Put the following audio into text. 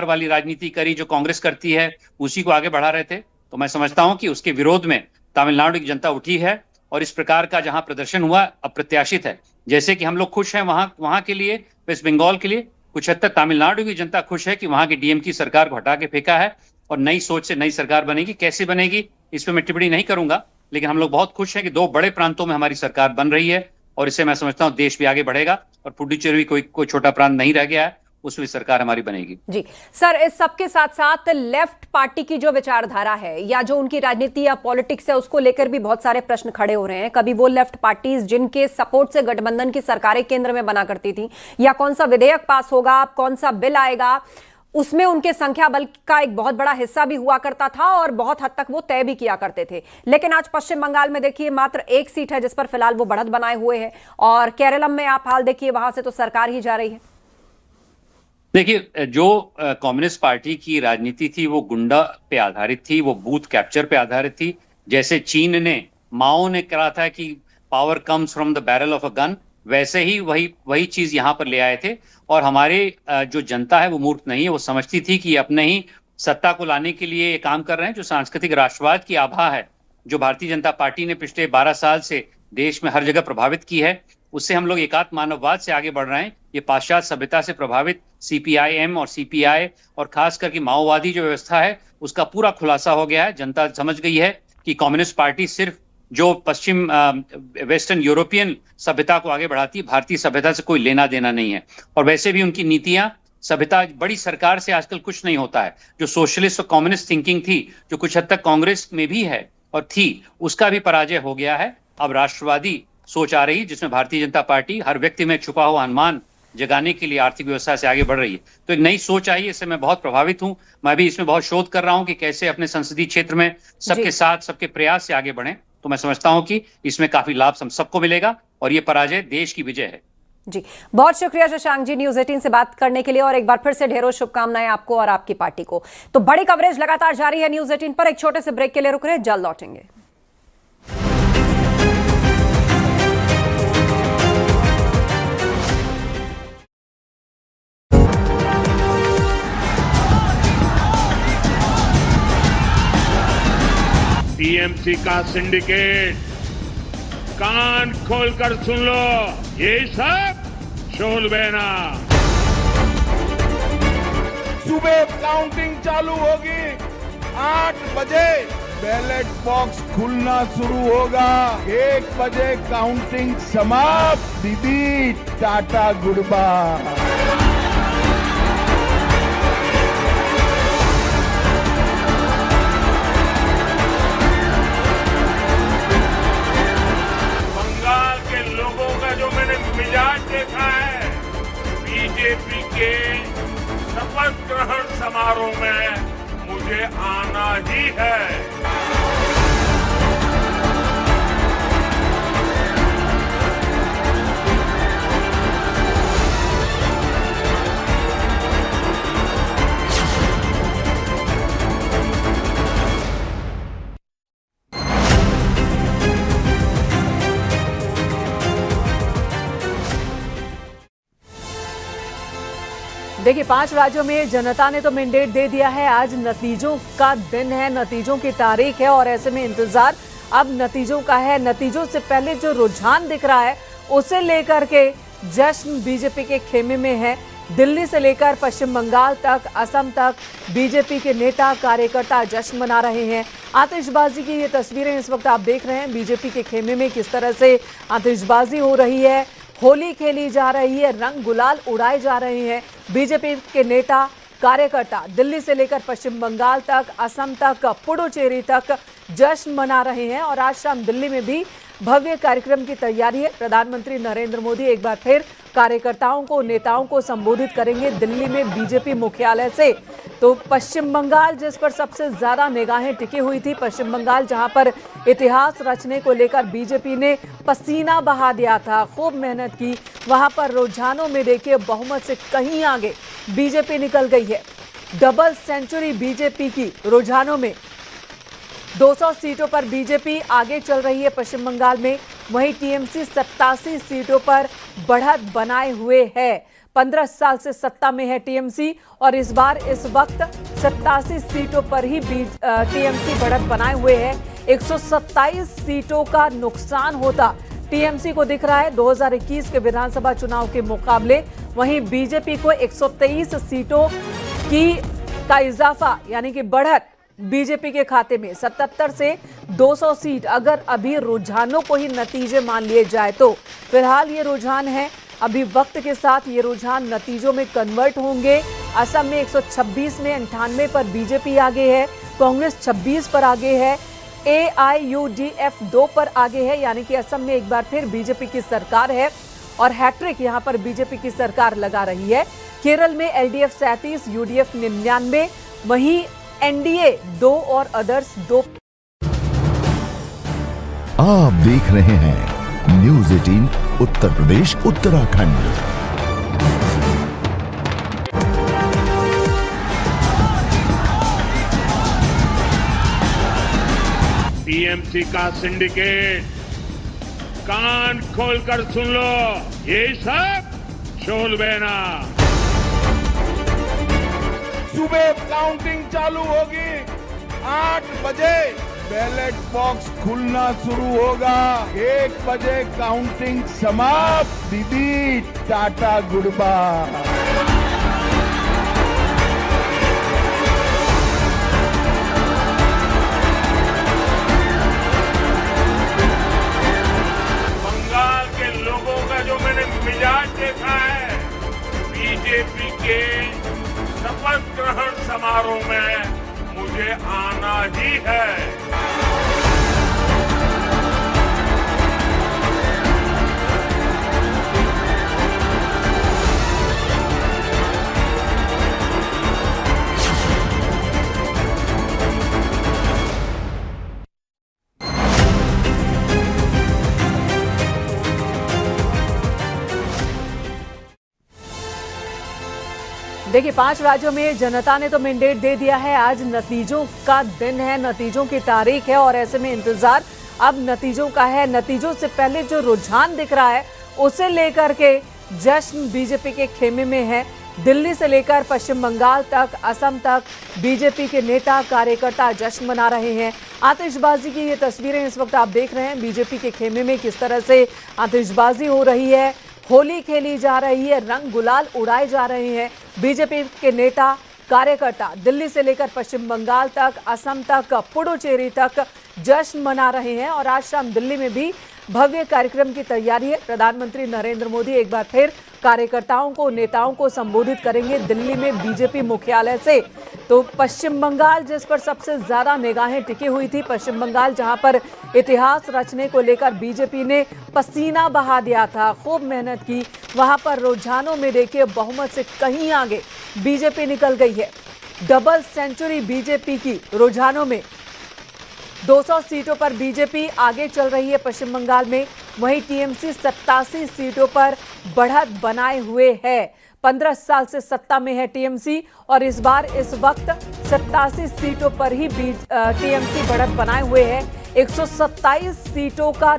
वाली राजनीति करी जो कांग्रेस करती है, उसी को आगे बढ़ा रहे थे। तो मैं समझता हूं कि उसके विरोध में तमिलनाडु की जनता उठी है और इस प्रकार का जहां प्रदर्शन हुआ अप्रत्याशित है। जैसे कि हम लोग खुश हैं वहां वहां के लिए, वेस्ट बंगाल के लिए, कुछ हद तक तमिलनाडु की जनता खुश है कि वहां की डीएम की सरकार को हटा के फेंका है और नई सोच से नई सरकार बनेगी। कैसे बनेगी इस पर मैं टिप्पणी नहीं करूंगा, लेकिन हम लोग बहुत खुश हैं कि दो बड़े प्रांतों में हमारी सरकार बन रही है और इससे मैं समझता हूं देश भी आगे बढ़ेगा और पुडुचेरी भी कोई छोटा प्रांत नहीं रह गया है, उसमें सरकार हमारी बनेगी। जी सर, इस सबके साथ साथ लेफ्ट पार्टी की जो विचारधारा है या जो उनकी राजनीति या पॉलिटिक्स है, उसको लेकर भी बहुत सारे प्रश्न खड़े हो रहे हैं। कभी वो लेफ्ट पार्टीज जिनके सपोर्ट से गठबंधन की सरकारें केंद्र में बना करती थी, या कौन सा विधेयक पास होगा, कौन सा बिल आएगा, उसमें उनके संख्या बल का एक बहुत बड़ा हिस्सा भी हुआ करता था और बहुत हद तक वो तय भी किया करते थे। लेकिन आज पश्चिम बंगाल में देखिए मात्र एक सीट है जिस पर फिलहाल वो बढ़त बनाए हुए हैं, और केरलम में आप हाल देखिए वहां से तो सरकार ही जा रही है। देखिए, जो कम्युनिस्ट पार्टी की राजनीति थी वो गुंडा पे आधारित थी, वो बूथ कैप्चर पे आधारित थी। जैसे चीन ने, माओ ने कहा था कि power comes from the barrel of a gun, वैसे ही वही चीज यहाँ पर ले आए थे। और हमारे जो जनता है वो मूर्ख नहीं है, वो समझती थी कि अपने ही सत्ता को लाने के लिए ये काम कर रहे हैं। जो सांस्कृतिक राष्ट्रवाद की आभा है जो भारतीय जनता पार्टी ने पिछले 12 साल से देश में हर जगह प्रभावित की है, उससे हम लोग एकात्म मानववाद से आगे बढ़ रहे हैं। ये पाश्चात्य सभ्यता से प्रभावित सीपीआईएम और सीपीआई और खास करके माओवादी जो व्यवस्था है उसका पूरा खुलासा हो गया है। जनता समझ गई है कि कम्युनिस्ट पार्टी सिर्फ जो पश्चिम वेस्टर्न यूरोपियन सभ्यता को आगे बढ़ाती है, भारतीय सभ्यता से कोई लेना देना नहीं है। और वैसे भी उनकी नीतियां, सभ्यता, बड़ी सरकार से आजकल कुछ नहीं होता है। जो सोशलिस्ट और कम्युनिस्ट थिंकिंग थी जो कुछ हद तक कांग्रेस में भी है और थी, उसका भी पराजय हो गया है। अब राष्ट्रवादी सोच आ रही जिसमें भारतीय जनता पार्टी हर व्यक्ति में छुपा हुआ अनुमान जगाने के लिए आर्थिक व्यवस्था से आगे बढ़ रही है। तो एक नई सोच आई है, इससे मैं बहुत प्रभावित हूं। मैं भी इसमें बहुत शोध कर रहा हूं कि कैसे अपने संसदीय क्षेत्र में सबके साथ सबके प्रयास से आगे बढ़ें। तो मैं समझता हूं कि इसमें काफी लाभ हम सबको मिलेगा और ये पराजय देश की विजय है। जी बहुत शुक्रिया शशांक जी न्यूज़ 18 से बात करने के लिए, और एक बार फिर से ढेरों शुभकामनाएं आपको और आपकी पार्टी को। तो बड़ी कवरेज लगातार जारी है न्यूज़ 18 पर। एक छोटे से ब्रेक के लिए रुक रहे हैं, जल्द लौटेंगे। टीएमसी का सिंडिकेट, कान खोलकर सुन लो, ये सब शोल बहना। सुबह काउंटिंग चालू होगी, 8 बजे बैलेट बॉक्स खुलना शुरू होगा, 1 बजे काउंटिंग समाप्त। दीदी टाटा गुड बाय। मिजाज देखा है, बीजेपी के शपथ ग्रहण समारोह में मुझे आना ही है। देखिए 5 राज्यों में जनता ने तो मैंडेट दे दिया है। आज नतीजों का दिन है, नतीजों की तारीख है, और ऐसे में इंतजार अब नतीजों का है। नतीजों से पहले जो रुझान दिख रहा है उसे लेकर के जश्न बीजेपी के खेमे में है। दिल्ली से लेकर पश्चिम बंगाल तक, असम तक बीजेपी के नेता कार्यकर्ता जश्न मना रहे हैं। आतिशबाजी की ये तस्वीरें इस वक्त आप देख रहे हैं। बीजेपी के खेमे में किस तरह से आतिशबाजी हो रही है, होली खेली जा रही है, रंग गुलाल उड़ाए जा रहे हैं। बीजेपी के नेता कार्यकर्ता दिल्ली से लेकर पश्चिम बंगाल तक, असम तक, पुडुचेरी तक जश्न मना रहे हैं। और आज शाम दिल्ली में भी भव्य कार्यक्रम की तैयारी है। प्रधानमंत्री नरेंद्र मोदी एक बार फिर कार्यकर्ताओं को, नेताओं को संबोधित करेंगे दिल्ली में बीजेपी मुख्यालय से। तो पश्चिम बंगाल जिस पर सबसे ज्यादा निगाहें टिकी हुई थी, पश्चिम बंगाल जहां पर इतिहास रचने को लेकर बीजेपी ने पसीना बहा दिया था, खूब मेहनत की, वहां पर रुझानों में देखिए बहुमत से कहीं आगे बीजेपी निकल गई है। डबल सेंचुरी बीजेपी की रुझानों में 200 सीटों पर बीजेपी आगे चल रही है पश्चिम बंगाल में। वहीं टीएमसी 87 सीटों पर बढ़त बनाए हुए है। 15 साल से सत्ता में है टीएमसी और इस बार इस वक्त 87 सीटों पर ही टीएमसी बढ़त बनाए हुए है। 127 सीटों का नुकसान होता टीएमसी को दिख रहा है 2021 के विधानसभा चुनाव के मुकाबले। वहीं बीजेपी को 123 सीटों का इजाफा यानी कि बढ़त बीजेपी के खाते में 77 से 200 सीट। अगर अभी रुझानों को ही नतीजे मान लिए जाए तो फिलहाल ये रुझान है, अभी वक्त के साथ ये रुझान नतीजों में कन्वर्ट होंगे। असम में 126 में 98 पर बीजेपी आगे है, कांग्रेस 26 पर आगे है, AIUDF 2 पर आगे है, यानी कि असम में एक बार फिर बीजेपी की सरकार है और हैट्रिक यहां पर बीजेपी की सरकार लगा रही है। केरल में LDF 37, UDF 99, वहीं NDA 2 और अदर्स 2। आप देख रहे हैं न्यूज़ 18 उत्तर प्रदेश उत्तराखंड। टीएमसी का सिंडिकेट, कान खोलकर सुन लो, ये सब शोल बहना। सुबह काउंटिंग चालू होगी, 8 बजे बैलेट बॉक्स खुलना शुरू होगा, 1 बजे काउंटिंग समाप्त। दीदी टाटा गुड बाय। बंगाल के लोगों का जो मैंने मिजाज देखा है, बीजेपी के शपथ ग्रहण समारोह में मुझे आना ही है। देखिए 5 राज्यों में जनता ने तो मैंडेट दे दिया है। आज नतीजों का दिन है, नतीजों की तारीख है और ऐसे में इंतजार अब नतीजों का है। नतीजों से पहले जो रुझान दिख रहा है उसे लेकर के जश्न बीजेपी के खेमे में है। दिल्ली से लेकर पश्चिम बंगाल तक, असम तक बीजेपी के नेता कार्यकर्ता जश्न मना रहे हैं। आतिशबाजी की ये तस्वीरें इस वक्त आप देख रहे हैं। बीजेपी के खेमे में किस तरह से आतिशबाजी हो रही है, होली खेली जा रही है, रंग गुलाल उड़ाए जा रहे हैं। बीजेपी के नेता कार्यकर्ता दिल्ली से लेकर पश्चिम बंगाल तक, असम तक, पुडुचेरी तक जश्न मना रहे हैं और आज शाम दिल्ली में भी भव्य कार्यक्रम की तैयारी है। प्रधानमंत्री नरेंद्र मोदी एक बार फिर कार्यकर्ताओं को, नेताओं को संबोधित करेंगे दिल्ली में बीजेपी मुख्यालय से। तो पश्चिम बंगाल जिस पर सबसे ज्यादा निगाहें टिकी हुई थी, पश्चिम बंगाल जहां पर इतिहास रचने को लेकर बीजेपी ने पसीना बहा दिया था, खूब मेहनत की, वहां पर रुझानों में देखिए बहुमत से कहीं आगे बीजेपी निकल गई है। डबल सेंचुरी बीजेपी की रुझानों में 200 सीटों पर बीजेपी आगे चल रही है पश्चिम बंगाल में। वहीं टीएमसी 87 सीटों पर बढ़त बनाए हुए है। 15 साल से सत्ता में है टीएमसी और इस बार इस वक्त 87 सीटों पर ही टीएमसी बढ़त बनाए हुए है। 127 सीटों का